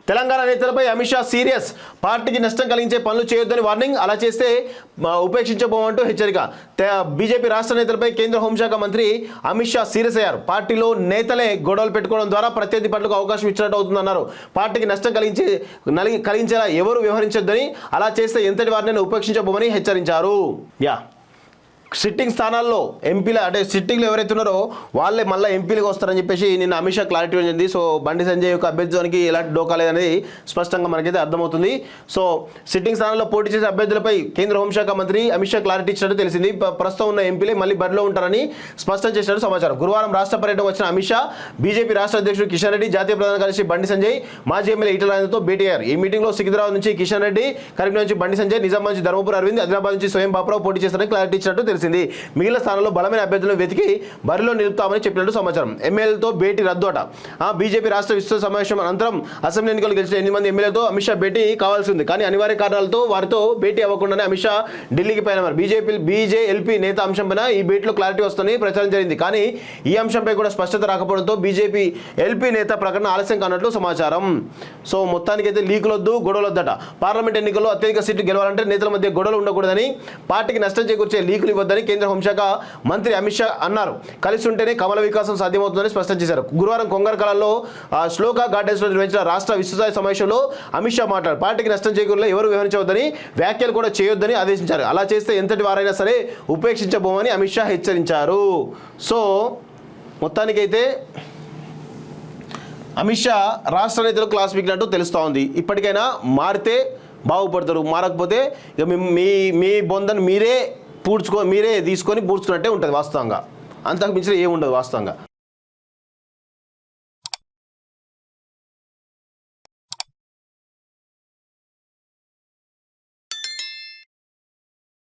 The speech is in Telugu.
తెలంగాణ నేతలపై అమిత్ షా సీరియస్. పార్టీకి నష్టం కలిగించే పనులు చేయొద్దని వార్నింగ్. అలా చేస్తే ఉపేక్షించబోమంటూ హెచ్చరిక. బీజేపీ రాష్ట్ర నేతలపై కేంద్ర హోంశాఖ మంత్రి అమిత్ షా సీరియస్ అయ్యారు. పార్టీలో నేతలే గొడవలు పెట్టుకోవడం ద్వారా ప్రత్యర్థి పట్లకు అవకాశం ఇచ్చినట్టు అవుతుందన్నారు. పార్టీకి నష్టం కలిగించేలా ఎవరు వ్యవహరించొద్దని, అలా చేస్తే ఎంతటి వారిని ఉపేక్షించబోమని హెచ్చరించారు. సిట్టింగ్ స్థానాల్లో ఎంపీలు అంటే సిట్టింగ్లో ఎవరైతే ఉన్నారో వాళ్ళే మళ్ళీ ఎంపీలుగా వస్తారని చెప్పేసి నిన్న అమిత్ షా క్లారిటీ వచ్చింది. సో బండి సంజయ్ యొక్క అభ్యర్థానికి ఎలాంటి డోకా లేదనేది స్పష్టంగా మనకైతే అర్థమవుతుంది. సో సిట్టింగ్ స్థానాల్లో పోటీ చేసే అభ్యర్థులపై కేంద్ర హోంశాఖ మంత్రి అమిత్ షా క్లారిటీ ఇచ్చినట్టు తెలిసింది. ప్రస్తుతం ఉన్న ఎంపీలే మళ్ళీ బరిలో ఉంటారని స్పష్టం చేసినట్టు సమాచారం. గురువారం రాష్ట్ర పర్యటన వచ్చిన అమిత్ షా బీజేపీ రాష్ట్ర అధ్యక్షుడు కిషన్ రెడ్డి, జాతీయ ప్రధాన కార్యదర్శి బండి సంజయ్, మాజీ ఎమ్మెల్యే ఈటెల రాజేందర్తో భేటీ అయ్యారు. ఈ మీటింగ్లో సికింద్రాబాద్ నుంచి కిషన్ రెడ్డి, కరీంనగర్ నుంచి బండి సంజయ్, నిజామాబాద్ నుంచి ధర్మపురి అరవింద్, ఆదిలాబాద్ నుంచి స్వయం బాపురావు పోటీ చేస్తారని క్లారిటీ ఇచ్చినట్టు తెలిసింది. మిగిలిన స్థానంలో బలమైన అభ్యర్థులను వెతికి బరిలో నిలుపుతామని చెప్పినట్టు సమాచారం. ఎమ్మెల్యేలతో భేటీ రద్దు అట. బీజేపీ రాష్ట్ర విస్తృత సమావేశం అనంతరం అసెంబ్లీ ఎన్నికలు గెలిచిన 8 మంది ఎమ్మెల్యేలతో అమిత్ షా భేటీ కావాల్సి ఉంది. కానీ అనివార్య కారణాలతో వారితో భేటీ అవ్వకుండానే అమిత్ షా ఢిల్లీకి పయనమన్నారు. బీజేఎల్పీ నేత అంశంపైన ఈ భేటీలో క్లారిటీ వస్తుందని ప్రచారం జరిగింది. కానీ ఈ అంశంపై కూడా స్పష్టత రాకపోవడంతో బీజేపీ ఎల్పీ నేత ప్రకటన ఆలస్యం కానట్లు సమాచారం. సో మొత్తానికైతే లీకులొద్దు, గొడవలొద్దట. పార్లమెంట్ ఎన్నికల్లో అత్యధిక సీట్లు గెలవాలంటే నేతల మధ్య గొడవలు ఉండకూడదని, పార్టీకి నష్టం చేకూర్చే లీకులు ఇవ్వద్దని కేంద్ర హోంశాఖ మంత్రి అమిత్ షా అన్నారు. కలిసి ఉంటేనే కమల వికాసం సాధ్యమవుతుందని స్పష్టం చేశారు. గురువారం కొంగరకలలో శ్లోకా గార్డెన్స్లో నిర్వహించిన రాష్ట్ర విస్తృత సమావేశంలో అమిత్ షా మాట్లాడారు. పార్టీకి నష్టం చేకూరేలా ఎవరు వ్యవహరించవద్దని, వ్యాఖ్యలు కూడా చేయొద్దని ఆదేశించారు. అలా చేస్తే ఎంతటి వారైనా సరే ఉపేక్షించబోమని అమిత్ షా హెచ్చరించారు. సో మొత్తానికైతే అమిత్ షా రాష్ట్ర నేతలు క్లాస్ పీకినట్టు తెలుస్తూ ఉంది. ఇప్పటికైనా మారితే బాగుపడతారు, మారకపోతే ఇక మీ బొందను మీరే తీసుకొని పూడ్చుకున్నట్టే ఉంటుంది వాస్తవంగా. అంతకు మించిన ఏముండదు వాస్తవంగా.